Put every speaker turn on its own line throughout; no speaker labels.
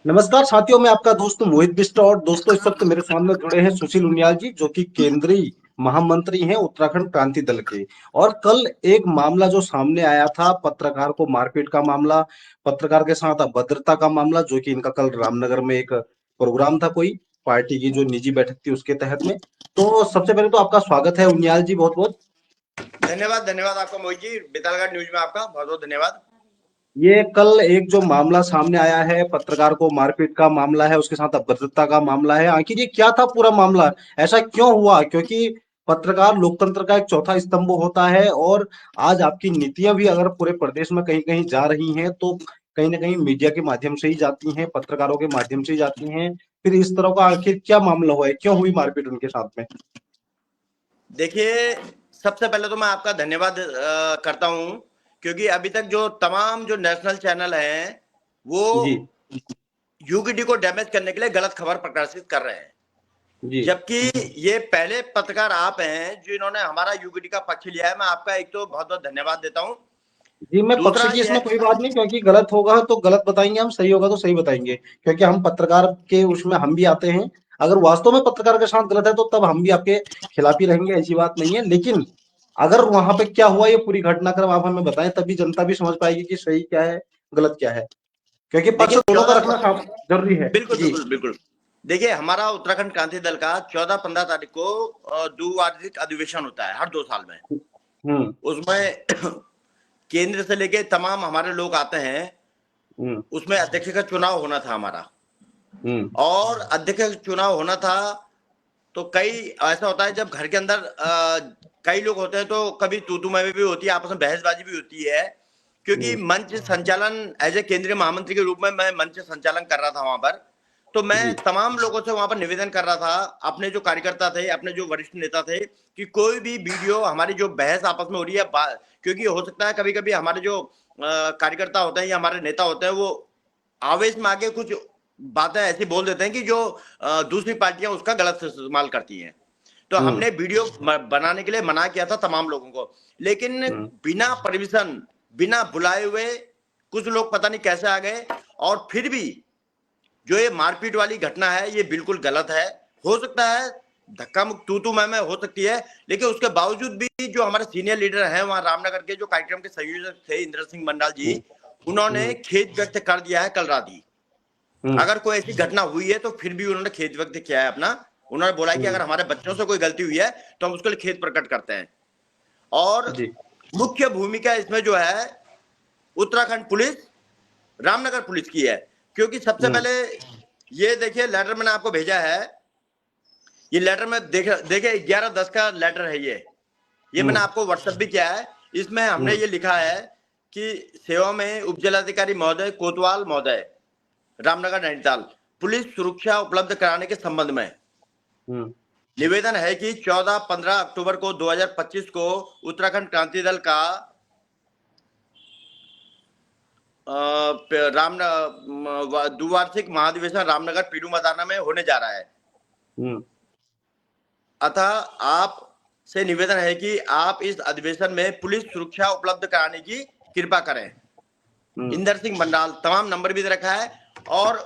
नमस्कार साथियों, मैं आपका दोस्त मोहित बिष्ट और दोस्तों इस वक्त मेरे सामने जुड़े हैं सुशील उनियाल जी, जो कि केंद्रीय महामंत्री हैं उत्तराखंड क्रांति दल के। और कल एक मामला जो सामने आया था, पत्रकार को मारपीट का मामला, पत्रकार के साथ अभद्रता का मामला, जो कि इनका कल रामनगर में एक प्रोग्राम था, कोई पार्टी की जो निजी बैठक थी उसके तहत में। तो सबसे पहले तो आपका स्वागत है उनियाल जी, बहुत बहुत।
धन्यवाद धन्यवाद आपका मोहित जी। बितालगढ़ न्यूज में आपका बहुत बहुत धन्यवाद।
ये कल एक जो मामला सामने आया है, पत्रकार को मारपीट का मामला है, उसके साथ अभद्रता का मामला है। आखिर ये क्या था पूरा मामला? ऐसा क्यों हुआ? क्योंकि पत्रकार लोकतंत्र का एक चौथा स्तंभ होता है, और आज आपकी नीतियां भी अगर पूरे प्रदेश में कहीं कहीं जा रही हैं तो कहीं ना कहीं मीडिया के माध्यम से ही जाती हैं, पत्रकारों के माध्यम से ही जाती हैं। फिर इस तरह का आखिर क्या मामला हुआ है, क्यों हुई मारपीट उनके साथ में?
देखिए, सबसे पहले तो मैं आपका धन्यवाद करता हूं, क्योंकि अभी तक जो तमाम जो नेशनल चैनल हैं वो
जी
यूकेडी को डैमेज करने के लिए गलत खबर प्रकाशित कर रहे हैं,
जी
जबकि ये पहले पत्रकार आप हैं जिन्होंने हमारा यूकेडी का पक्ष लिया है। मैं आपका एक तो बहुत बहुत धन्यवाद देता हूं।
जी, मैं पक्ष
दूसरा
की
ये
इसमें कोई बात नहीं, क्योंकि गलत होगा तो गलत बताएंगे हम, सही होगा तो सही बताएंगे, क्योंकि हम पत्रकार के उसमें हम भी आते हैं। अगर वास्तव में पत्रकार के साथ गलत है तो तब हम भी आपके खिलाफ ही रहेंगे, ऐसी बात नहीं है। लेकिन अगर वहां पे क्या हुआ, ये पूरी घटनाक्रम आप हमें बताएं, तभी जनता भी समझ पाएगी कि सही क्या है, गलत क्या है, क्योंकि पक्ष
देखिए
दोनों का
14
रखना जरूरी है।
बिल्कुल
जी।
बिल्कुल बिल्कुल। देखिए, हमारा उत्तराखंड क्रांति दल का 14-15 तारीख को द्विवार्षिक अधिवेशन होता है हर 2 साल में।
हम्म
उसमें केंद्र से लेके तमाम हमारे लोग आते हैं।
हम्म
उसमें अध्यक्ष का चुनाव होना था हमारा,
हम्म
और अध्यक्ष का चुनाव होना था। तो कई ऐसा होता है जब घर के अंदर कई लोग होते हैं तो कभी तू मैं भी होती है, आपस में बहसबाजी भी होती है, क्योंकि
हम्म
मंच संचालन एज ए केंद्रीय महामंत्री के रूप में मैं मंच संचालन कर रहा था वहां पर। तो मैं
जी
तमाम लोगों से वहां पर निवेदन कर रहा था, अपने जो कार्यकर्ता थे, अपने जो वरिष्ठ नेता थे, कि कोई भी वीडियो हमारी जो बहस आपस में हो रही है, क्योंकि हो सकता है कभी कभी हमारे जो कार्यकर्ता होते हैं या हमारे नेता होते हैं वो आवेश में आके कुछ बातें ऐसी बोल देते हैं कि जो दूसरी पार्टियां उसका गलत इस्तेमाल करती हैं। तो
हम्म
हमने वीडियो बनाने के लिए मना किया था तमाम लोगों को, लेकिन
हम्म
बिना परमिशन, बिना बुलाए हुए कुछ लोग पता नहीं कैसे आ गए। और फिर भी जो ये मारपीट वाली घटना है ये बिल्कुल गलत है। हो सकता है धक्का मुक्की तू मैं हो सकती है, लेकिन उसके बावजूद भी जो हमारे सीनियर लीडर हैं वहां रामनगर के, जो कार्यक्रम के संयोजक थे इंद्र सिंह मंडाल जी,
हम्म
उन्होंने
हम्म
खेद व्यक्त कर दिया है कल रात ही।
हम्म
अगर कोई ऐसी घटना हुई है तो फिर भी उन्होंने खेद व्यक्त किया है अपना। उन्होंने बोला है कि
हम्म,
अगर हमारे बच्चों से कोई गलती हुई है तो हम उसके लिए खेद प्रकट करते हैं। और
जी
मुख्य भूमिका इसमें जो है उत्तराखंड पुलिस, रामनगर पुलिस की है। क्योंकि सबसे
हम्म
पहले ये देखिए, लेटर मैंने आपको भेजा है। ये लेटर में देखे 11/10 का लेटर है ये मैंने
हम्म
आपको व्हाट्सएप भी किया है। इसमें हमने
हम्म
ये लिखा है कि सेवा में उप जिलाधिकारी महोदय कोतवाल महोदय, रामनगर नैनीताल, पुलिस सुरक्षा उपलब्ध कराने के संबंध में
हम्म
निवेदन है कि 14-15 अक्टूबर को 2025 को उत्तराखंड क्रांति दल का राम द्विवार्षिक महाधिवेशन रामनगर पीडू मैदान में होने जा रहा है।
हम्म
अतः आप से निवेदन है कि आप इस अधिवेशन में पुलिस सुरक्षा उपलब्ध कराने की कृपा करें।
हम्म
इंदर सिंह मंडाल, तमाम नंबर भी दे रखा है। और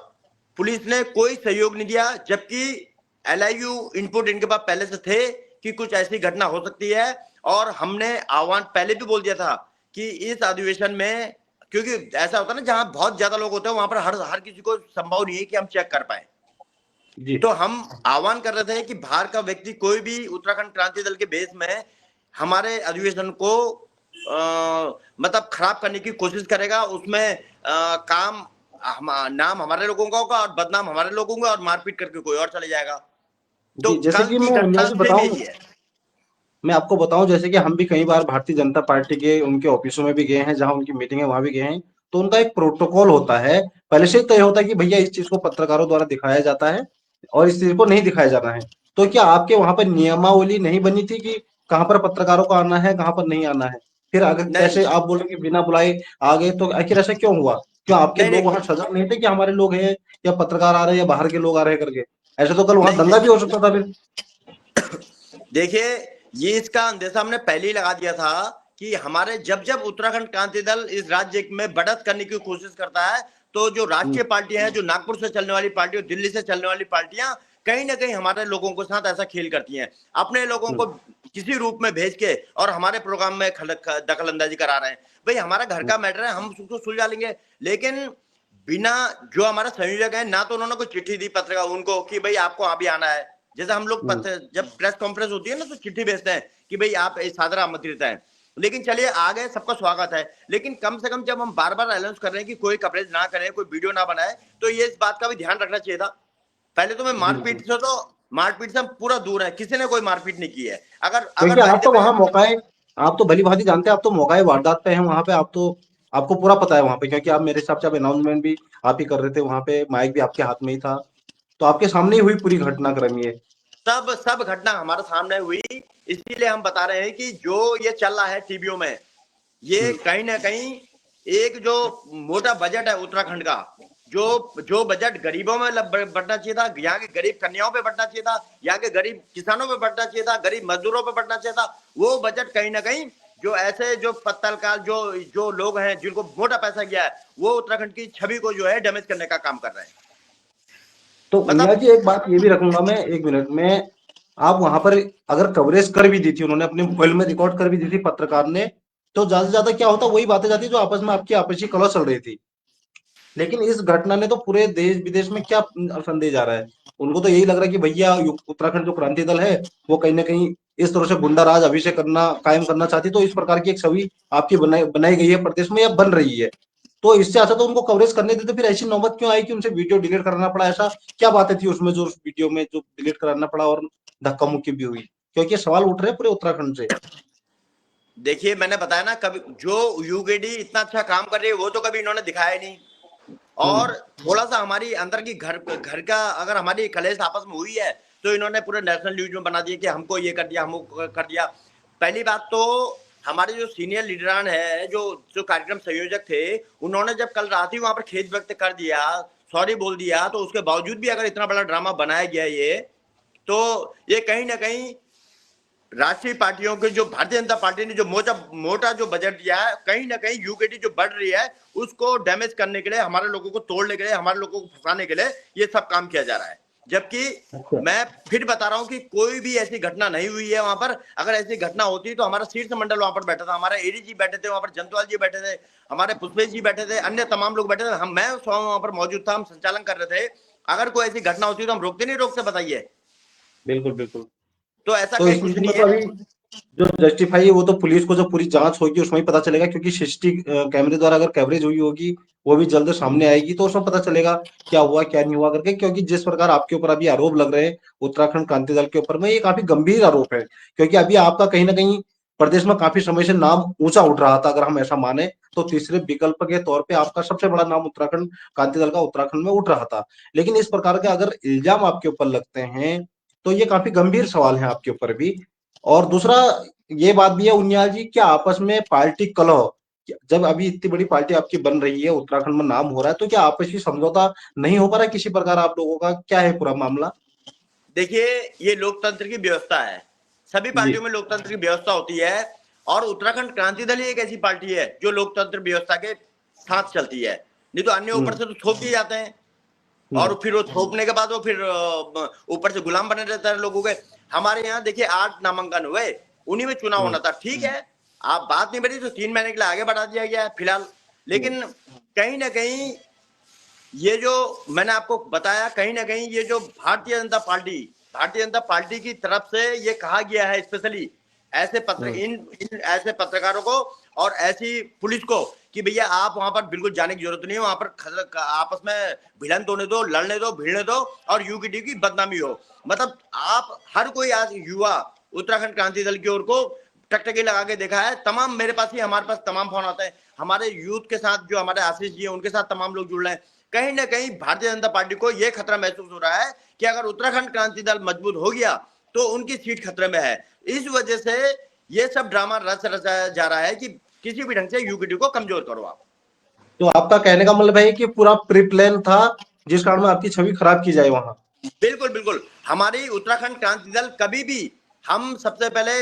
पुलिस ने कोई सहयोग नहीं दिया, जबकि एलआईयू इनपुट इनके पास पहले से थे कि कुछ ऐसी घटना हो सकती है। और हमने आह्वान पहले भी बोल दिया था कि इस अधिवेशन में, क्योंकि ऐसा होता है ना जहां बहुत ज्यादा लोग होते हैं वहां पर हर किसी को संभव नहीं है कि हम चेक कर पाए।
जी
तो हम आह्वान कर रहे थे कि बाहर का व्यक्ति कोई भी उत्तराखंड क्रांति दल के बेस में हमारे अधिवेशन को मतलब खराब करने की कोशिश करेगा, उसमें काम नाम हमारे लोगों का होगा और बदनाम हमारे लोगों का, और मारपीट करके कोई और चले जाएगा। तो
जी, जैसे
कल
कि
की
मैं
घटना
उन्याल जी
सेम
बताऊं,
यही है।
मैं आपको बताऊं, जैसे कि हम भी कई बार भारतीय जनता पार्टी के उनके ऑफिसों में भी गए हैं, जहां उनकी मीटिंग है वहां भी गए हैं। तो उनका एक प्रोटोकॉल होता है, पहले से ही तय होता है कि भैया इस चीज को पत्रकारों द्वारा दिखाया जाता है और इस चीज को नहीं दिखाया जाना है। तो क्या आपके वहां पर नियमावली नहीं बनी थी कि कहाँ पर पत्रकारों को आना है, कहाँ पर नहीं आना है? फिर अगर
नहीं
कैसे आप बोल रहे कि बिना बुलाए आ गए, तो आखिर ऐसा क्यों हुआ? क्यों आपके
नहीं
लोग
नहीं
वहां सजग नहीं थे कि हमारे लोग हैं या पत्रकार आ रहे हैं या बाहर के लोग आ रहे हैं करके? ऐसे तो कल वहां
नहीं
दंगा भी हो सकता था फिर।
देखिए, ये इसका अंदेशा हमने पहले ही लगा दिया था कि हमारे जब जब उत्तराखंड क्रांति दल इस राज्य में बढ़त करने की कोशिश करता है तो जो राष्ट्रीय पार्टियां हैं, जो नागपुर से चलने वाली पार्टी और दिल्ली से चलने वाली पार्टियां कहीं ना कहीं हमारे लोगों के साथ ऐसा खेल करती हैं, अपने लोगों को किसी रूप में भेज के और हमारे प्रोग्राम में दखल अंदाजी करा रहे हैं। भाई हमारा घर का मैटर है, हम उसको सुलझा लेंगे, लेकिन बिना, जो हमारा संयोजक है ना तो उन्होंने कोई चिट्ठी दी पत्रकार उनको कि भाई आपको अभी आना है, जैसे हम लोग जब प्रेस कॉन्फ्रेंस होती है ना तो चिट्ठी भेजते हैं कि भाई आप सादर आमंत्रित हैं, लेकिन चलिए आ गए, सबका स्वागत है, लेकिन कम से कम जब हम बार बार अनाउंस कर रहे हैं कि कोई कवरेज ना करें, कोई वीडियो ना बनाए, तो ये इस बात का भी ध्यान रखना चाहिए था। पहले तो मैं मारपीट से हम पूरा दूर है, किसी ने कोई मारपीट नहीं की है। अगर
क्योंकि आप तो
वैसे
वहां मौकाए, आप तो भली भांति जानते हैं, आप तो मौकाए वारदात पे हैं वहां पे, आप तो, आपको पूरा पता है वहां पे, क्योंकि आप मेरे हिसाब से आप अनाउंसमेंट भी आप ही कर रहे थे वहां पे, माइक भी आपके हाथ में ही था, तो आपके सामने ही हुई पूरी घटनाक्रम ये।
सब घटना हमारे सामने हुई, इसीलिए हम बता रहे हैं कि जो ये चल रहा है टीवियों में, ये कहीं ना कहीं एक जो मोटा बजट है उत्तराखंड का, जो बजट गरीबों में बढ़ना चाहिए था, यहाँ के गरीब कन्याओं पे बढ़ना चाहिए था, यहाँ के गरीब किसानों पे बढ़ना चाहिए था, गरीब मजदूरों पे बढ़ना चाहिए था, वो बजट कहीं ना कहीं जो ऐसे जो पत्तलकार जो लोग हैं जिनको मोटा पैसा गया है, वो उत्तराखंड की छवि को जो है डैमेज करने का काम कर रहे हैं।
तो उनिया
मतलब
जी, एक बात ये भी रखूंगा मैं, एक मिनट में, आप वहां पर अगर कवरेज कर भी दी थी, उन्होंने अपने मोबाइल में रिकॉर्ड कर भी दी थी पत्रकार ने, तो ज्यादा से ज्यादा क्या होता, वही बातें जाती जो आपस में आपकी आपसी कलह चल रही थी। लेकिन इस घटना ने तो पूरे देश विदेश में क्या संदेश जा रहा है, उनको तो यही लग रहा है कि भैया उत्तराखंड जो क्रांति दल है वो कहीं ना कहीं इस तरह से गुंडा राज अभी से करना कायम करना चाहती, तो इस प्रकार की एक छवि आपकी बनाई बनाई गई है प्रदेश में या बन रही है, तो इससे अच्छा तो उनको कवरेज करने देते, फिर ऐसी नौबत क्यों आई कि उनसे वीडियो डिलीट कराना पड़ा, ऐसा क्या बातें थी उसमें जो उस वीडियो में जो डिलीट कराना पड़ा और धक्का मुक्की भी हुई, क्योंकि ये सवाल उठ रहे हैं पूरे उत्तराखंड से।
देखिए, मैंने बताया ना, कभी जो यूकेडी इतना अच्छा काम कर रही है वो तो कभी इन्होंने दिखाया नहीं, और थोड़ा सा हमारी अंदर की घर घर का अगर हमारी कलेश आपस में हुई है तो इन्होंने पूरे नेशनल न्यूज में बना दिया कि हमको ये कर दिया, हमको कर दिया। पहली बात तो हमारे जो सीनियर लीडरान है, जो जो कार्यक्रम संयोजक थे, उन्होंने जब कल रात ही वहां पर खेद व्यक्त कर दिया, सॉरी बोल दिया, तो उसके बावजूद भी अगर इतना बड़ा ड्रामा बनाया गया ये, तो ये कहीं ना कहीं राष्ट्रीय पार्टियों के, जो भारतीय जनता पार्टी ने जो मोटा जो बजट दिया है, कहीं ना कहीं यूकेडी जो बढ़ रही है उसको डैमेज करने के लिए, हमारे लोगों को तोड़ने के लिए, हमारे लोगों को फंसाने के लिए ये सब काम किया जा रहा है। जबकि
अच्छा।
मैं फिर बता रहा हूं कि कोई भी ऐसी घटना नहीं हुई है वहां पर। अगर ऐसी घटना होती तो हमारा शीर्ष मंडल वहां पर बैठा था, हमारे एडीजी बैठे थे वहां पर, जंतवाल जी बैठे थे, हमारे पुष्पेश जी बैठे थे, अन्य तमाम लोग बैठे थे, मैं स्वयं वहां पर मौजूद था, हम संचालन कर रहे थे। अगर कोई ऐसी घटना होती तो हम रोकते नहीं रोकते, बताइए।
बिल्कुल बिल्कुल।
तो ऐसा
तो
कहीं
इसमें
कुछ
तो
नहीं
मतलब
है।
अभी जो जस्टिफाई है वो तो पुलिस को, जो पूरी जांच होगी उसमें ही पता चलेगा, क्योंकि सीसीटीवी कैमरे द्वारा अगर कवरेज हुई होगी वो भी जल्द सामने आएगी, तो उसमें पता चलेगा क्या हुआ क्या नहीं हुआ करके, क्योंकि जिस प्रकार आपके ऊपर अभी आरोप लग रहे हैं उत्तराखंड क्रांति दल के ऊपर में, ये काफी गंभीर आरोप है, क्योंकि अभी आपका कहीं ना कहीं प्रदेश में काफी समय से नाम ऊंचा उठ रहा था, अगर हम ऐसा माने तो तीसरे विकल्प के तौर पे आपका सबसे बड़ा नाम उत्तराखंड क्रांति दल का उत्तराखंड में उठ रहा था। लेकिन इस प्रकार के अगर इल्जाम आपके ऊपर लगते हैं तो ये काफी गंभीर सवाल है आपके ऊपर भी। और दूसरा ये बात भी है उनियाल जी, क्या आपस में पार्टी कलह, जब अभी इतनी बड़ी पार्टी आपकी बन रही है, उत्तराखंड में नाम हो रहा है, तो क्या आपसी समझौता नहीं हो पा रहा है किसी प्रकार आप लोगों का, क्या है पूरा मामला?
देखिए, ये लोकतंत्र की व्यवस्था है, सभी
जी।
पार्टियों में लोकतंत्र की व्यवस्था होती है, और उत्तराखंड क्रांति दल ही एक ऐसी पार्टी है जो लोकतंत्र व्यवस्था के साथ चलती है। नहीं तो अन्य ऊपर
हम्म।
से तो थोप दिए जाते हैं,
हम्म।
और फिर वो थोपने के बाद वो फिर ऊपर से गुलाम बने रहता है लोगों के। हमारे यहाँ देखिए 8 नामांकन हुए, उन्हीं में चुनाव
हम्म।
होना था, ठीक है, आप बात नहीं बढ़ी तो 3 महीने के लिए आगे बढ़ा दिया गया है फिलहाल।
हम्म।
लेकिन कहीं ना कहीं ये जो मैंने आपको बताया, कहीं ना कहीं ये जो भारतीय जनता पार्टी की तरफ से ये कहा गया है, स्पेशली इन ऐसे पत्रकारों को और ऐसी पुलिस को, कि भैया आप वहां पर बिल्कुल जाने की जरूरत नहीं है, वहां पर आपस में भिड़ंत होने दो, लड़ने दो, भिड़ने दो, और यूकेडी की बदनामी हो। मतलब आप हर कोई आज युवा उत्तराखंड क्रांति दल की ओर को टकटकी लगा के देखा है, तमाम मेरे पास ही, हमारे पास तमाम फोन आते हैं, हमारे यूथ के साथ जो हमारे आशीष जी है उनके साथ तमाम लोग जुड़ रहे हैं। कहीं ना कहीं भारतीय जनता पार्टी को यह खतरा महसूस हो रहा है कि अगर उत्तराखंड क्रांति दल मजबूत हो गया तो उनकी सीट खतरे में है। इस वजह से यह सब ड्रामा रचाया जा रहा है कि किसी भी ढंग से यूकेडी को कमजोर करो आप।
तो आपका कहने का मतलब है कि पूरा प्री प्लान था, जिस कारण में आपकी छवि खराब की जाए वहां।
बिल्कुल बिल्कुल, हमारी उत्तराखंड क्रांति दल कभी भी, हम सबसे पहले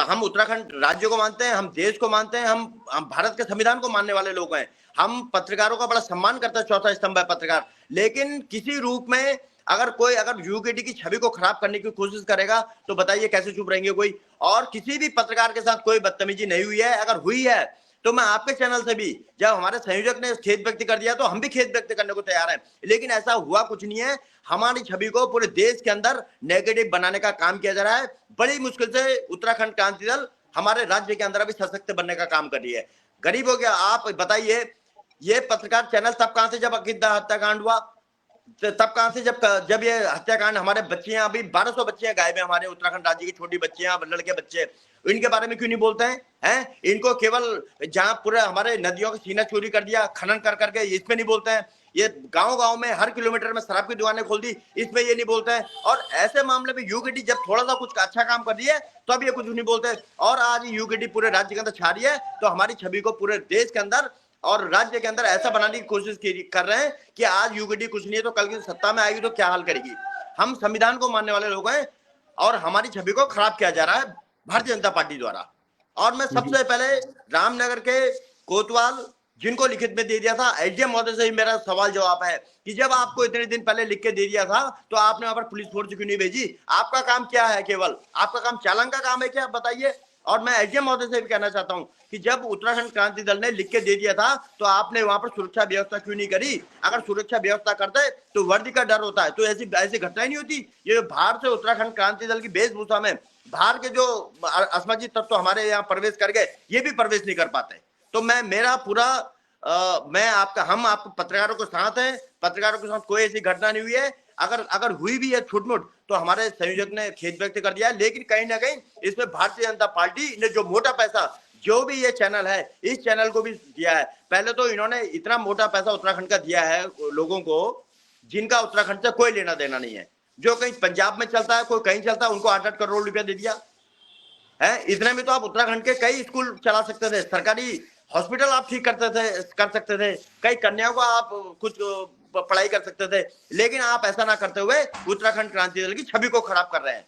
हम उत्तराखंड राज्य को मानते हैं, हम देश को मानते हैं, हम भारत के संविधान को मानने वाले लोग हैं। हम पत्रकारों का बड़ा सम्मान करते हैं, चौथा स्तंभ है पत्रकार, लेकिन किसी रूप में अगर कोई अगर यूकेडी की छवि को खराब करने की कोशिश करेगा तो बताइए कैसे चुप रहेंगे कोई। और किसी भी पत्रकार के साथ कोई बदतमीजी नहीं हुई है, अगर हुई है तो मैं आपके चैनल से भी, जब हमारे संयोजक ने खेद व्यक्त कर दिया तो हम भी खेद व्यक्त करने को तैयार हैं, लेकिन ऐसा हुआ कुछ नहीं है। हमारी छवि को पूरे देश के अंदर नेगेटिव बनाने का काम किया जा रहा है। बड़ी मुश्किल से उत्तराखंड क्रांति दल हमारे राज्य के अंदर अभी सशक्त बनने का काम कर रही है। गरीब हो गया। आप बताइए, ये पत्रकार चैनल तब कहां से जब अकिदा हत्याकांड हुआ, तब कहां से जब ये हत्याकांड, हमारे बच्चियां अभी 1200 बच्चियां गायब हैं, हमारे उत्तराखंड राज्य की छोटी बच्चियां, लड़के बच्चे, इनके बारे में क्यों नहीं बोलते हैं? इनको केवल जहां पूरे हमारे नदियों का सीना चोरी कर दिया खनन कर करके, इसमें नहीं बोलते हैं। ये गांव-गांव में हर किलोमीटर में शराब की दुकानें खोल दी, इसमें ये नहीं बोलते हैं। और ऐसे मामले में यूकेडी जब थोड़ा सा कुछ अच्छा काम कर रही है तो अब ये कुछ नहीं बोलते। और आज यूकेडी पूरे राज्य के अंदर छा रही है, तो हमारी छवि को पूरे देश के अंदर और राज्य के अंदर ऐसा बनाने की कोशिश कर रहे हैं कि आज यूकेडी कुछ नहीं है तो कल की सत्ता में आएगी तो क्या हाल करेगी। हम संविधान को मानने वाले लोग हैं और हमारी छवि को खराब किया जा रहा है भारतीय जनता पार्टी द्वारा। और मैं सबसे पहले रामनगर के कोतवाल जिनको लिखित में दे दिया था, एसडीएम महोदय से ही मेरा सवाल जवाब है कि जब आपको इतने दिन पहले लिख के दे दिया था तो आपने वहां पर पुलिस फोर्स क्यों नहीं भेजी? आपका काम क्या है? केवल आपका काम चालान का काम है क्या? बताइए। और मैं एसडीएम महोदय से भी कहना चाहता हूं कि जब उत्तराखंड क्रांति दल ने लिख के दे दिया था तो आपने वहां पर सुरक्षा व्यवस्था क्यों नहीं करी? अगर सुरक्षा व्यवस्था करते तो वर्दी का डर होता है तो ऐसी ऐसी घटनाएं नहीं होती। ये बाहर से उत्तराखंड क्रांति दल की वेशभूषा में बाहर के जो असामाजिक तत्व तो हमारे यहाँ प्रवेश कर गए, ये भी प्रवेश नहीं कर पाते। तो मैं मेरा पूरा मैं आपका, हम आपको पत्रकारों के साथ हैं, पत्रकारों के साथ कोई ऐसी घटना नहीं हुई है। अगर हुई भी है छुटमुट तो हमारे संयोजक ने खेद व्यक्त कर दिया है, लेकिन कहीं ना कहीं इसमें भारतीय जनता पार्टी ने जो मोटा पैसा, जो भी ये चैनल है, इस चैनल को भी दिया है। पहले तो इन्होंने इतना मोटा पैसा उत्तराखंड का दिया है लोगों को जिनका उत्तराखंड से कोई लेना देना नहीं है, जो कहीं पंजाब में चलता है, कोई कहीं चलता है, उनको 8-8 करोड़ रुपया दे दिया है। इतने में तो आप उत्तराखंड के कई स्कूल चला सकते थे, सरकारी हॉस्पिटल आप ठीक कर सकते थे, कई कन्याओं को आप कुछ पढ़ाई कर सकते थे, लेकिन आप ऐसा ना करते हुए उत्तराखंड क्रांति दल की छवि को खराब कर रहे हैं।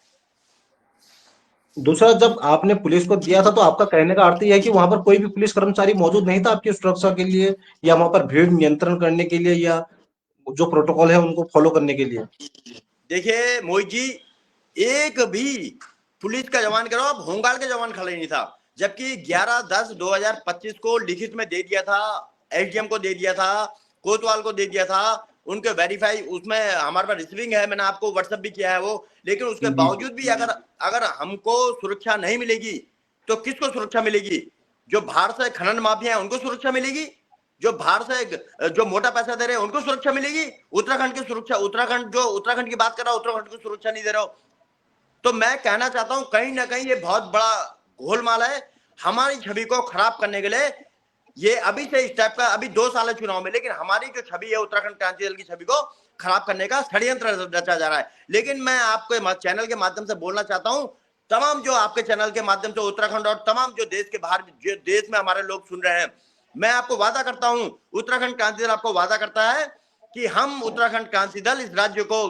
दूसरा, जब आपने पुलिस को दिया था तो आपका कहने का अर्थ यह है कि वहां पर कोई भी पुलिस कर्मचारी मौजूद नहीं था आपकी सुरक्षा के लिए, या वहां पर भीड़ नियंत्रण करने के लिए, या जो प्रोटोकॉल है उनको फॉलो करने के लिए?
देखिए मोहित जी, एक भी पुलिस का जवान करो, अब होमगार्ड का जवान खड़ा ही नहीं था, जबकि 11/10/2025 को लिखित में दे दिया था, एसडीएम को दे दिया था, कोतवाल को दे दिया था, उनके वेरीफाई उसमें हमारे पास रिसीविंग है, मैंने आपको व्हाट्सएप भी किया है वो। लेकिन उसके
जी।
बावजूद भी अगर अगर हमको सुरक्षा नहीं मिलेगी तो किसको सुरक्षा मिलेगी? जो बाहर से खनन माफिया है उनको सुरक्षा मिलेगी, जो बाहर से जो मोटा पैसा दे रहे हैं उनको सुरक्षा मिलेगी। उत्तराखंड की सुरक्षा, उत्तराखंड की बात कर रहा हूं, उत्तराखंड को सुरक्षा नहीं दे रहा हो। तो मैं कहना चाहता हूं कहीं ना कहीं ये बहुत बड़ा गोलमाल है हमारी छवि को खराब करने के लिए। ये अभी से इस टाइप का, अभी 2 साल है चुनाव में, लेकिन हमारी जो छवि है उत्तराखंड क्रांति दल की छवि को खराब करने का षड्यंत्र रचा जा रहा है। लेकिन मैं आपके चैनल के माध्यम से बोलना चाहता हूं, तमाम जो आपके चैनल के माध्यम से उत्तराखंड और तमाम जो देश के बाहर, जो देश में हमारे लोग सुन रहे हैं, मैं आपको वादा करता हूं, उत्तराखंड क्रांति दल आपको वादा करता है कि हम उत्तराखंड क्रांति दल इस राज्य को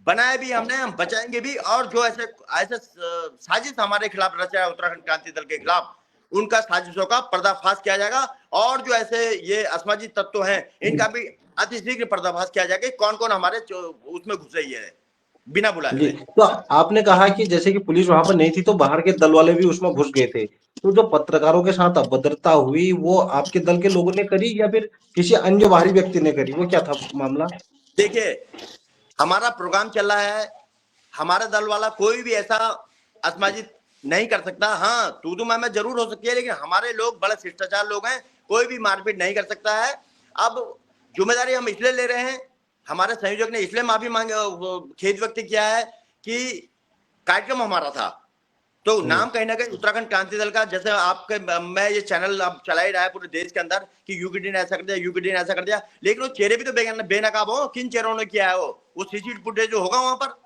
बनाए भी हमने, हम बचाएंगे भी। और जो ऐसे ऐसे साजिश हमारे खिलाफ रचा है उत्तराखंड क्रांति दल के खिलाफ, उनका साजिशों का पर्दाफाश किया जाएगा। और जो ऐसे ये असामाजिक तत्व हैं इनका भी अतिशीघ्र पर्दाफाश किया जाएगा, कौन कौन हमारे उसमें घुस रही है बिना बुलाए
जी,
हुए।
तो आपने कहा कि जैसे कि पुलिस वहां पर नहीं थी तो बाहर के दल वाले भी उसमें घुस गए थे, तो जो पत्रकारों के साथ अभद्रता हुई वो आपके दल के लोगों ने करी या फिर किसी अन्य बाहरी व्यक्ति ने करी? वो क्या था मामला?
देखिए, हमारा प्रोग्राम चल रहा है, हमारे दल वाला कोई भी ऐसा असामाजिक नहीं कर सकता। हाँ, तू मैं जरूर हो सकती है, लेकिन हमारे लोग बड़े शिष्टाचार लोग हैं, कोई भी मारपीट नहीं कर सकता है। अब जिम्मेदारी हम इसलिए ले रहे हैं, हमारे संयोजक ने इसलिए माफी मांगे, खेद व्यक्त किया है कि कार्यक्रम हमारा था, तो नाम कहीं ना कहीं उत्तराखंड क्रांति दल का, जैसे आपके मैं ये चैनल अब चला ही रहा है पूरे देश के अंदर कि यूकेडी ने ऐसा कर दिया, यूकेडी ने ऐसा कर दिया, लेकिन वो चेहरे भी तो बेनकाब हो, किन चेहरों ने किया है वो सीसीटीवी फुटेज जो होगा वहां पर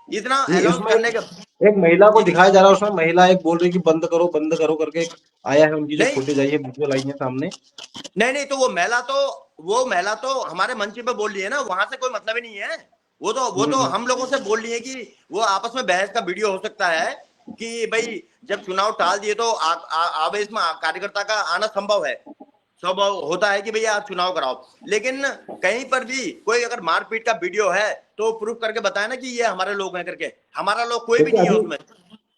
इतना
जी,
अनाउंस
इसमें
करने का।
एक महिला को
जी
दिखाया जा रहा है, उसमें महिला एक बोल रही कि बंद करो करके एक आया है, उनकी जो
नहीं
फुटेज आई है, विजुअल आई है सामने।
नहीं नहीं, तो वो महिला तो हमारे मंच पे बोल रही है ना, वहां से कोई मतलब ही नहीं है। वो तो हम लोगों से बोल रही है कि वो आपस में बहस का वीडियो हो सकता है कि भाई जब चुनाव टाल दिए तो आवेश में कार्यकर्ता का आना संभव है, स्वभाव होता है कि भैया आप चुनाव कराओ, लेकिन कहीं पर भी कोई अगर मारपीट का वीडियो है तो प्रूफ करके बताए ना कि ये हमारे लोग हैं करके। हमारा लोग कोई भी
देखिए
नहीं है
अभी
उसमें।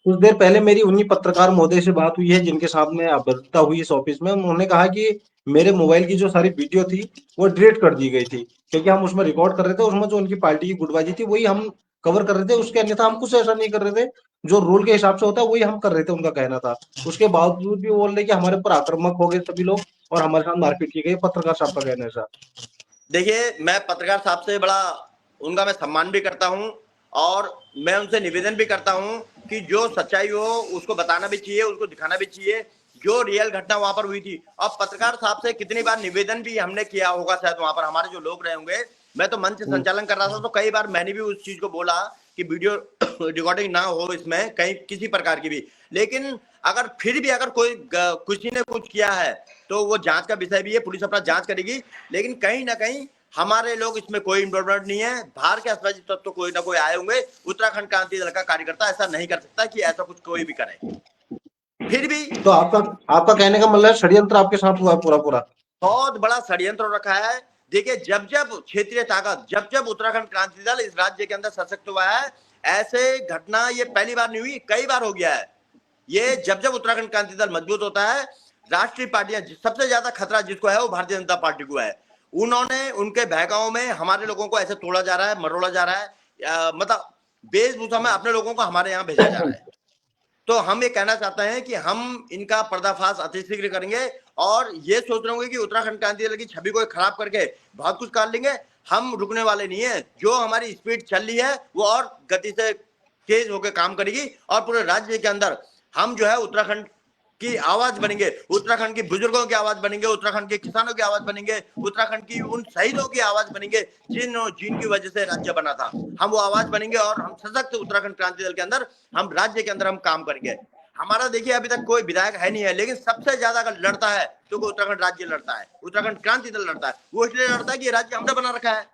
कुछ देर पहले मेरी उन्हीं पत्रकार महोदय से बात हुई है जिनके साथ में अभद्रता हुई इस ऑफिस में। उन्होंने कहा कि मेरे मोबाइल की जो सारी वीडियो थी वो डिलीट कर दी गई थी, क्योंकि हम उसमें रिकॉर्ड कर रहे थे, उसमें जो उनकी पार्टी की गुटबाजी थी वही हम कवर कर रहे थे, उसके अन्यथा हम कुछ ऐसा नहीं कर रहे थे। जो रूल के हिसाब से होता है वही हम कर रहे थे, उनका कहना था। उसके बावजूद भी वो बोल रहे कि हमारे ऊपर आक्रामक हो गए सभी लोग और हमारे साथ मारपीट की गई। पत्रकार साहब का कहना है ऐसा।
देखिए, मैं पत्रकार साहब से बड़ा उनका मैं सम्मान भी करता हूं और मैं उनसे निवेदन भी करता हूं कि जो सच्चाई हो उसको बताना भी चाहिए, उसको दिखाना भी चाहिए, जो रियल घटना वहां पर हुई थी। अब पत्रकार साहब से कितनी बार निवेदन भी हमने किया होगा, शायद वहां पर हमारे जो लोग रहे होंगे। मैं तो मंच
हम्म।
संचालन कर रहा था तो कई बार मैंने भी उस चीज को बोला कि वीडियो रिकॉर्डिंग ना हो इसमें कहीं किसी प्रकार की भी। लेकिन अगर फिर भी अगर कोई किसी ने कुछ किया है तो वो जांच का विषय भी है, पुलिस अपना जांच करेगी। लेकिन कहीं ना कहीं हमारे लोग इसमें कोई इन्वॉल्वमेंट नहीं है। बाहर के असामाजिक तत्व तो कोई ना कोई आए होंगे। उत्तराखंड क्रांति दल का कार्यकर्ता ऐसा नहीं कर सकता कि ऐसा कुछ कोई भी करे। फिर भी
तो आपका आपका कहने का मतलब है षड्यंत्र आपके साथ हुआ है पूरा पूरा।
बहुत बड़ा षड्यंत्र रखा है। देखिए, जब जब क्षेत्रीय ताकत, जब जब उत्तराखंड क्रांति दल इस राज्य के अंदर सशक्त हुआ है, ऐसे घटना ये पहली बार नहीं हुई, कई बार हो गया है। ये जब जब उत्तराखंड क्रांति दल मजबूत होता है, राष्ट्रीय पार्टियां सबसे ज्यादा खतरा जिसको है वो भारतीय जनता पार्टी को है। उन्होंने उनके बहकाओं में हमारे लोगों को ऐसे तोड़ा जा रहा है, मरोड़ा जा रहा है, मतलब वेशभूषा में अपने लोगों को हमारे यहाँ भेजा जा रहा है। तो हम ये कहना चाहते हैं कि हम इनका पर्दाफाश अतिशीघ्र करेंगे और ये सोच रहे होंगे कि उत्तराखंड क्रांति दल की छवि को खराब करके बहुत कुछ कर लेंगे। हम रुकने वाले नहीं है। जो हमारी स्पीड चल रही है वो और गति से तेज होकर काम करेगी और पूरे राज्य के अंदर हम जो है उत्तराखंड की आवाज बनेंगे, उत्तराखंड के बुजुर्गों की आवाज बनेंगे, उत्तराखंड के किसानों की आवाज बनेंगे, उत्तराखंड की उन शहीदों की आवाज बनेंगे जिनकी वजह से राज्य बना था। हम वो आवाज बनेंगे और हम सशक्त उत्तराखंड क्रांति दल के अंदर, हम राज्य के अंदर हम काम करेंगे। हमारा देखिए अभी तक कोई विधायक है नहीं है, लेकिन सबसे ज्यादा अगर लड़ता है तो वो उत्तराखंड राज्य लड़ता है, उत्तराखंड क्रांति दल लड़ता है। वो इसलिए लड़ता है कि राज्य हमने बना रखा है।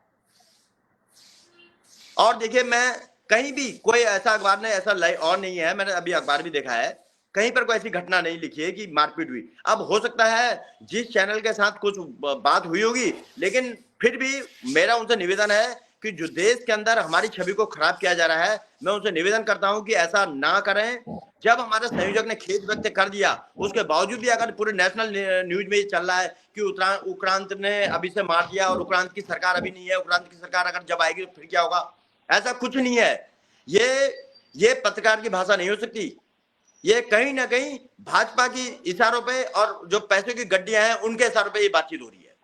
और देखिए, मैं कहीं भी कोई ऐसा अखबार ने ऐसा और नहीं है, मैंने अभी अखबार भी देखा है, कहीं पर कोई ऐसी घटना नहीं लिखी है कि मारपीट हुई। अब हो सकता है जिस चैनल के साथ कुछ बात हुई होगी, लेकिन फिर भी मेरा उनसे निवेदन है कि जो देश के अंदर हमारी छवि को खराब किया जा रहा है, मैं उनसे निवेदन करता हूं कि ऐसा ना करें। जब हमारे संयोजक ने खेद व्यक्त कर दिया, उसके बावजूद भी अगर पूरे नेशनल न्यूज में ये चल रहा है कि उक्रांत ने अभी से मार दिया और उक्रांत की सरकार अभी नहीं है, उक्रांत की सरकार अगर जब आएगी तो फिर क्या होगा, ऐसा कुछ नहीं है। ये पत्रकार की भाषा नहीं हो सकती। ये कहीं ना कहीं भाजपा की इशारों पे और जो पैसों की गड्डियां हैं उनके इशारों पे ये बातचीत हो रही है।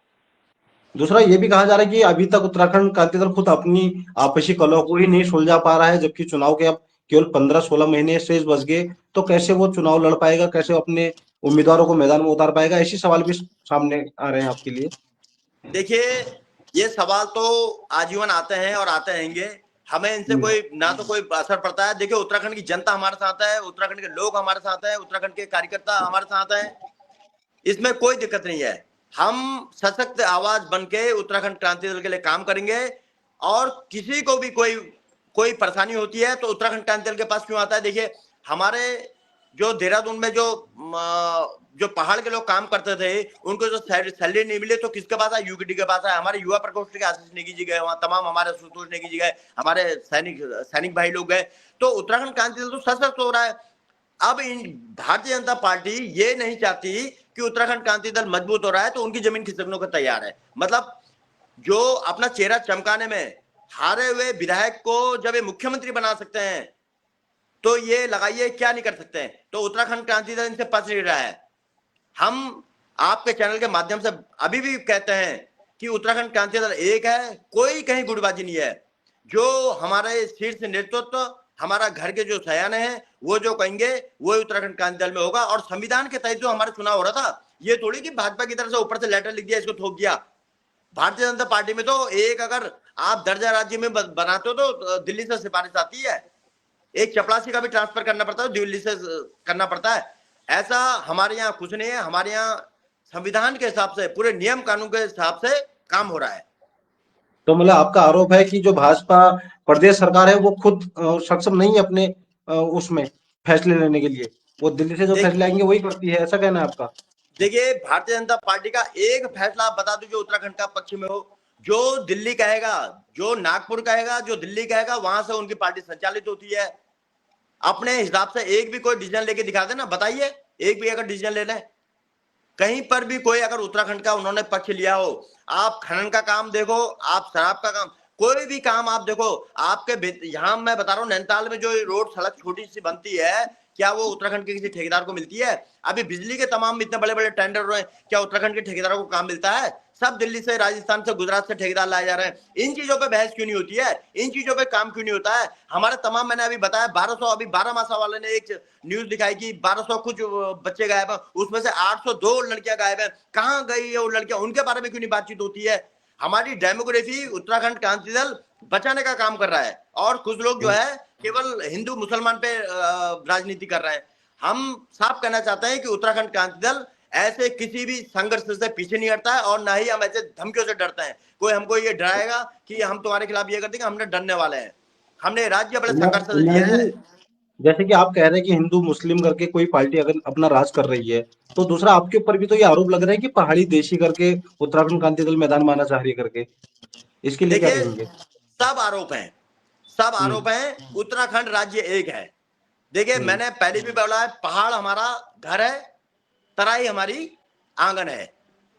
दूसरा ये भी कहा जा रहा है कि अभी तक उत्तराखंड क्रांति दल खुद अपनी आपसी कलह को ही नहीं सुलझा पा रहा है, जबकि चुनाव के अब केवल 15-16 महीने शेष बच गए। तो कैसे वो चुनाव लड़ पाएगा, कैसे अपने उम्मीदवारों को मैदान में उतार पाएगा, ऐसे सवाल भी सामने आ रहे हैं आपके लिए।
देखिए, ये सवाल तो आजीवन आते हैं और आते रहेंगे। हमें इनसे कोई ना तो कोई असर पड़ता है। देखिए, उत्तराखंड की जनता हमारे साथ है, उत्तराखंड के लोग हमारे साथ है, उत्तराखंड के कार्यकर्ता हमारे साथ है, इसमें कोई दिक्कत नहीं है। हम सशक्त आवाज बन के उत्तराखंड क्रांति दल के लिए काम करेंगे और किसी को भी कोई कोई परेशानी होती है तो उत्तराखंड क्रांति दल के पास क्यों आता है। देखिए, हमारे जो देहरादून में जो पहाड़ के लोग काम करते थे, उनको जो सैलरी नहीं मिले तो किसके पास है, यूकेडी के पास है। हमारे युवा प्रकोष्ठ के आशीष नेगी जी गए वहां, तमाम हमारे सुतोष नेगी जी गए, हमारे सैनिक भाई लोग गए। तो उत्तराखंड क्रांति दल तो सशक्त हो रहा है। अब इन भारतीय जनता पार्टी ये नहीं चाहती कि उत्तराखंड क्रांति दल मजबूत हो रहा है तो उनकी जमीन खिसकने को तैयार है। मतलब जो अपना चेहरा चमकाने में हारे हुए विधायक को जब ये मुख्यमंत्री बना सकते हैं तो ये लगाइए क्या नहीं कर सकते हैं। तो उत्तराखंड क्रांति दल इनसे पच नहीं रहा है। हम आपके चैनल के माध्यम से अभी भी कहते हैं कि उत्तराखंड क्रांति दल एक है, कोई कहीं गुटबाजी नहीं है। जो हमारे शीर्ष नेतृत्व, हमारा घर के जो सयाने हैं, वो जो कहेंगे वो उत्तराखंड क्रांति दल में होगा। और संविधान के तहत जो हमारा चुनाव हो रहा था, ये थोड़ी कि भाजपा की तरफ से ऊपर से लेटर लिख दिया, इसको थोप दिया। भारतीय जनता पार्टी में तो एक अगर आप दर्जा राज्य में बनाते हो तो दिल्ली से सिफारिश आती है, एक चपरासी का भी ट्रांसफर करना पड़ता है, दिल्ली से करना पड़ता है। ऐसा हमारे यहाँ कुछ नहीं है। हमारे यहाँ संविधान के हिसाब से, पूरे नियम कानून के हिसाब से काम हो रहा है।
तो मतलब आपका आरोप है कि जो भाजपा प्रदेश सरकार है वो खुद सक्षम नहीं है अपने उसमें फैसले लेने के लिए, वो दिल्ली से जो फैसले
देखिए,
आएंगे वही करती है, ऐसा कहना है आपका।
देखिए, भारतीय जनता पार्टी का एक फैसला आप बता दो जो उत्तराखंड का पक्ष में हो। जो दिल्ली कहेगा, जो नागपुर कहेगा, जो दिल्ली कहेगा, वहां से उनकी पार्टी संचालित होती है। अपने हिसाब से एक भी कोई डिसीजन लेके दिखा देना, बताइए एक भी अगर डिसीजन ले लें कहीं पर भी कोई, अगर उत्तराखंड का उन्होंने पक्ष लिया हो। आप खनन का काम देखो, आप शराब का काम, कोई भी काम आप देखो। आपके यहाँ मैं बता रहा हूँ, नैनीताल में जो रोड सड़क छोटी सी बनती है, क्या वो उत्तराखंड के किसी ठेकेदार को मिलती है? अभी बिजली के तमाम इतने बड़े बड़े टेंडर हो रहे हैं, क्या उत्तराखंड के ठेकेदारों को काम मिलता है? सब दिल्ली से, राजस्थान से, गुजरात से ठेकेदार लाए जा रहे हैं। इन चीजों पे बहस क्यों नहीं होती है? इन चीजों पे काम क्यों नहीं होता है? हमारे तमाम, मैंने अभी बताया 1200, अभी 12 मासा वाले ने एक न्यूज दिखाई कि 1200 कुछ बच्चे गायब हैं, उसमें से 802 लड़कियां गायब हैं। कहां गई है वो लड़कियां? उनके बारे में क्यों नहीं बातचीत होती है? हमारी डेमोक्रेसी उत्तराखंड क्रांति दल बचाने का काम कर रहा है, और कुछ लोग जो है केवल हिंदू मुसलमान पे राजनीति कर रहे हैं। हम साफ कहना चाहते हैं कि उत्तराखंड क्रांति दल ऐसे किसी भी संघर्ष से पीछे नहीं हटता है, और ना ही हम ऐसे धमकियों से डरते हैं। कोई हमको ये डराएगा कि हम तुम्हारे खिलाफ ये कर देंगे, हमने डरने वाले हैं। हमने राज्य बड़े संघर्ष से
उन्नाव
लिया
जी,
है।
जैसे कि आप कह रहे हैं कि हिंदू मुस्लिम करके कोई पार्टी अगर अपना राज कर रही है, तो दूसरा आपके ऊपर भी तो ये आरोप लग रहा है कि पहाड़ी देशी करके उत्तराखंड क्रांति दल मैदान मारना चाह रही है करके। इसके लिए क्या
देखिए,
कहेंगे?
सब आरोप हैं, सब
हम्म।
आरोप हैं। उत्तराखंड राज्य एक है। देखिए,
हम्म।
मैंने पहले भी बोला है, पहाड़ हमारा घर है, तराई हमारी आंगन है।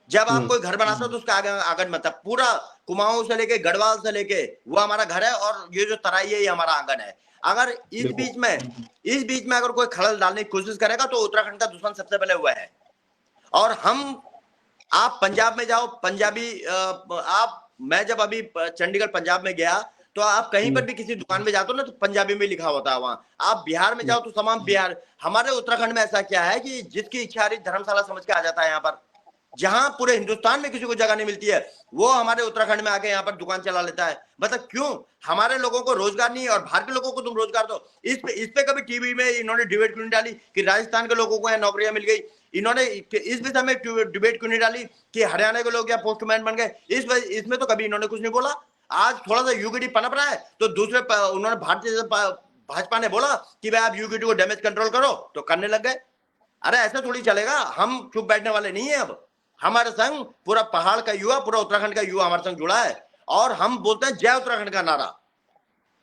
जब आप
हम्म।
कोई घर बनाते हो तो उसका आंगन मतलब पूरा कुमाऊं से लेके गढ़वाल से लेके वो हमारा घर है, और ये जो तराई है ये हमारा आंगन है। अगर
बिल्कुल।
इस बीच में अगर कोई खलल डालने की कोशिश करेगा तो उत्तराखंड का दुश्मन सबसे पहले हुआ है। और हम, आप पंजाब में जाओ, पंजाबी आप, मैं जब अभी चंडीगढ़ पंजाब में गया, तो आप कहीं पर
हम्म।
भी किसी दुकान में जाते हो ना, तो पंजाबी में लिखा होता है वहां। आप बिहार में जाओ तो तमाम बिहार। हमारे उत्तराखंड में ऐसा क्या है कि जिसकी इच्छा रही धर्मशाला समझ के आ जाता है यहाँ पर। जहां पूरे हिंदुस्तान में किसी को जगह नहीं मिलती है, वो हमारे उत्तराखंड में आके यहाँ पर दुकान चला लेता है। मतलब क्यों? हमारे लोगों को रोजगार नहीं है और बाहर के लोगों को तुम रोजगार दो। इस पे कभी टीवी में इन्होंने डिबेट क्यों नहीं डाली कि राजस्थान के लोगों को यहाँ नौकरियां मिल गई? इन्होंने इस विषय में डिबेट क्यों नहीं डाली कि हरियाणा के लोग या पोस्टमैन बन गए? इसमें तो कभी इन्होंने कुछ नहीं बोला। आज थोड़ा सा यूकेडी पनप रहा है तो उन्होंने भाजपा ने बोला कि भाई आप यूकेडी को डैमेज कंट्रोल करो, तो करने लग गए। अरे ऐसे थोड़ी चलेगा, हम चुप बैठने वाले नहीं है। अब हमारे संग पूरा पहाड़ का युवा, पूरा उत्तराखंड का युवा हमारे संग जुड़ा है, और हम बोलते हैं जय उत्तराखंड का नारा।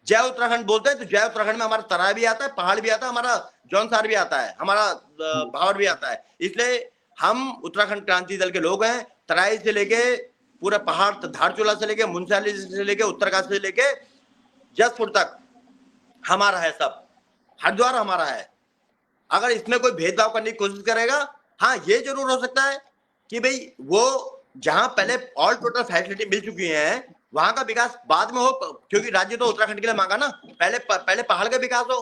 जय उत्तराखंड बोलते हैं तो जय उत्तराखंड में हमारा तराई भी आता है, पहाड़ भी आता है, हमारा जौनसार भी आता है, हमारा भावर भी आता है। इसलिए हम उत्तराखंड क्रांति दल के लोग हैं। तराई से लेके पूरा पहाड़, धारचूला से लेके, मुंशाली से लेके, उत्तरकाशी से लेके जसपुर तक हमारा है सब। हरिद्वार हमारा है। अगर इसमें कोई भेदभाव करने की कोशिश करेगा, हाँ ये जरूर हो सकता है कि भाई वो जहां पहले ऑल टोटल फैसिलिटी मिल चुकी है वहां का विकास बाद में हो, क्योंकि राज्य तो उत्तराखंड के लिए मांगा ना। पहले पहाड़ का विकास हो,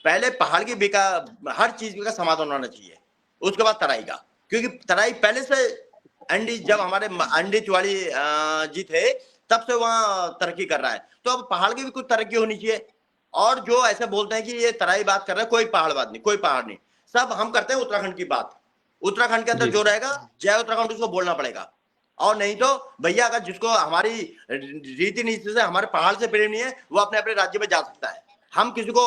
पहले पहाड़ की विकास, हर चीज का समाधान होना चाहिए, उसके बाद तराई का। क्योंकि तराई पहले से एनडी, जब हमारे एनडी तिवारी जी थे तब से वहां तरक्की कर रहा है, तो अब पहाड़ की भी कुछ तरक्की होनी चाहिए। और जो ऐसे बोलते हैं कि ये तराई बात कर रहे हैं, कोई पहाड़ बात नहीं, कोई पहाड़ नहीं, सब हम करते हैं उत्तराखंड की बात। उत्तराखंड के अंदर
जी।
जो रहेगा जय उत्तराखंड उसको बोलना पड़ेगा। और नहीं तो भैया, अगर जिसको हमारी रीति नीति से, हमारे पहाड़ से प्रेम नहीं है, वो अपने अपने राज्य में जा सकता है। हम किसी को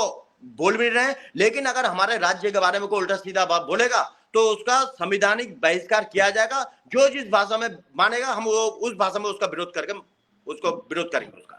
बोल भी रहे हैं, लेकिन अगर हमारे राज्य के बारे में कोई उल्टा सीधा बात बोलेगा तो उसका संवैधानिक बहिष्कार किया जाएगा। जो जिस भाषा में मानेगा, हम वो उस भाषा में उसका विरोध करके उसको विरोध करेंगे उसका।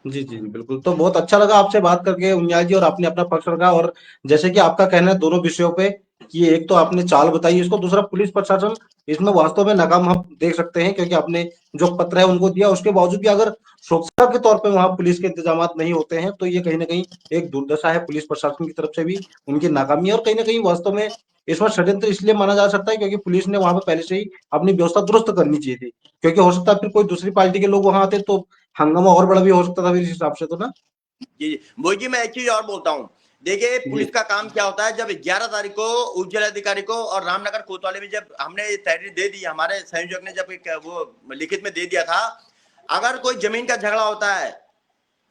जी, जी, जी, बिल्कुल। तो बहुत अच्छा लगा आपसे बात करके उनियाल जी, और आपने अपना पक्ष रखा, और जैसे कि आपका कहना है दोनों विषयों पे कि एक तो आपने चाल बताई इसको, दूसरा पुलिस प्रशासन इसमें वास्तव में नाकाम हम देख सकते हैं, क्योंकि आपने जो पत्र है उनको दिया, उसके बावजूद भी अगर सुरक्षा के तौर पे वहाँ पुलिस के इंतजामात नहीं होते हैं, तो ये कहीं न कहीं एक दुर्दशा है पुलिस प्रशासन की तरफ से भी, उनकी नाकामी है, और कहीं न कहीं वास्तव में इसमें षड्यंत्र इसलिए माना जा सकता है क्योंकि पुलिस ने वहाँ पे पहले से ही अपनी व्यवस्था दुरुस्त करनी चाहिए थी। क्योंकि हो सकता है फिर कोई दूसरी पार्टी के लोग वहाँ आते तो हंगामा और बड़ा भी हो सकता था फिर इस हिसाब से तो ना।
जी मोदी जी, मैं एक चीज और बोलता हूँ। देखिए,
जी।
पुलिस का काम क्या होता है, जब 11 तारीख को उज्जैन अधिकारी को और रामनगर कोतवाली में जब हमने तहरीर दे दी, हमारे संयोजक ने जब एक वो लिखित में दे दिया था, अगर कोई जमीन का झगड़ा होता है,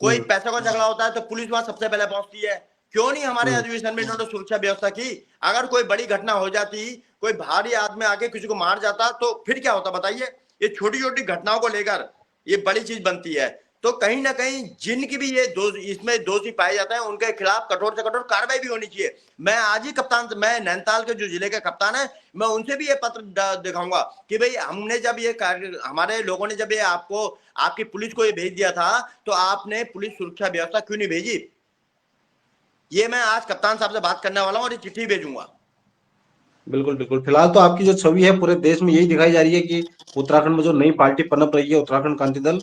कोई
हम्म।
पैसों का झगड़ा होता है, तो पुलिस वहां सबसे पहले पहुंचती है। क्यों नहीं हमारे
हम्म।
अधिवेशन में इन्होंने सुरक्षा व्यवस्था की? अगर कोई बड़ी घटना हो जाती, कोई भारी आदमी आके किसी को मार जाता, तो फिर क्या होता बताइए? ये छोटी छोटी घटनाओं को लेकर ये बड़ी चीज बनती है। तो कहीं ना कहीं जिनकी भी ये इसमें दोषी पाए जाते हैं उनके खिलाफ कठोर से कठोर कार्रवाई भी होनी चाहिए। मैं आज ही कप्तान, मैं नैनीताल के जो जिले के कप्तान है, मैं उनसे भी ये पत्र दिखाऊंगा कि भाई हमने जब ये कार्य, हमारे लोगों ने जब ये आपको, आपकी पुलिस को ये भेज दिया था, तो आपने पुलिस सुरक्षा व्यवस्था क्यों नहीं भेजी? ये मैं आज कप्तान साहब से बात करने वाला हूँ और ये चिट्ठी भेजूंगा।
बिल्कुल बिल्कुल। फिलहाल तो आपकी जो छवि है पूरे देश में यही दिखाई जा रही है कि उत्तराखंड में जो नई पार्टी पनप रही है, उत्तराखंड क्रांति दल,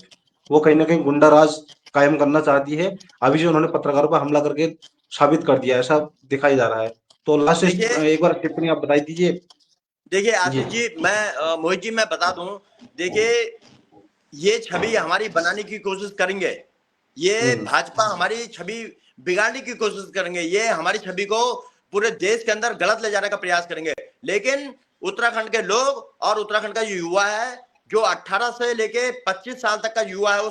वो कहीं ना कहीं गुंडा राज कायम करना चाहती है। अभी जो उन्होंने पत्रकारों पर हमला करके साबित कर दिया, ऐसा दिखाई जा रहा है। तो लास्ट
देखिए,
एक बार टिप्पणी आप बताई दीजिए।
देखिए
जी।
आशीष जी, मैं मोहित जी मैं बता दूं, देखिए ये छवि हमारी बनाने की कोशिश करेंगे, ये
हम्म।
भाजपा हमारी छवि बिगाड़ने की कोशिश करेंगे, ये हमारी छवि को पूरे देश के अंदर गलत ले जाने का प्रयास करेंगे। लेकिन उत्तराखंड के लोग और उत्तराखंड का जो युवा है, जो 18 से लेके 25 साल तक का युवा है, वो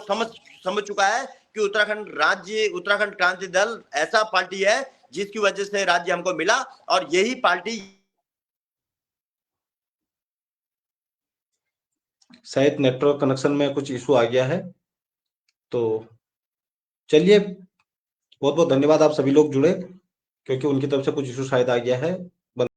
समझ चुका है कि उत्तराखंड राज्य, उत्तराखंड क्रांति दल ऐसा पार्टी है जिसकी वजह से राज्य हमको मिला, और यही पार्टी।
शायद नेटवर्क कनेक्शन में कुछ इशू आ गया है। तो चलिए, बहुत बहुत धन्यवाद, आप सभी लोग जुड़े, क्योंकि उनकी तरफ से कुछ इशू शायद आ गया है।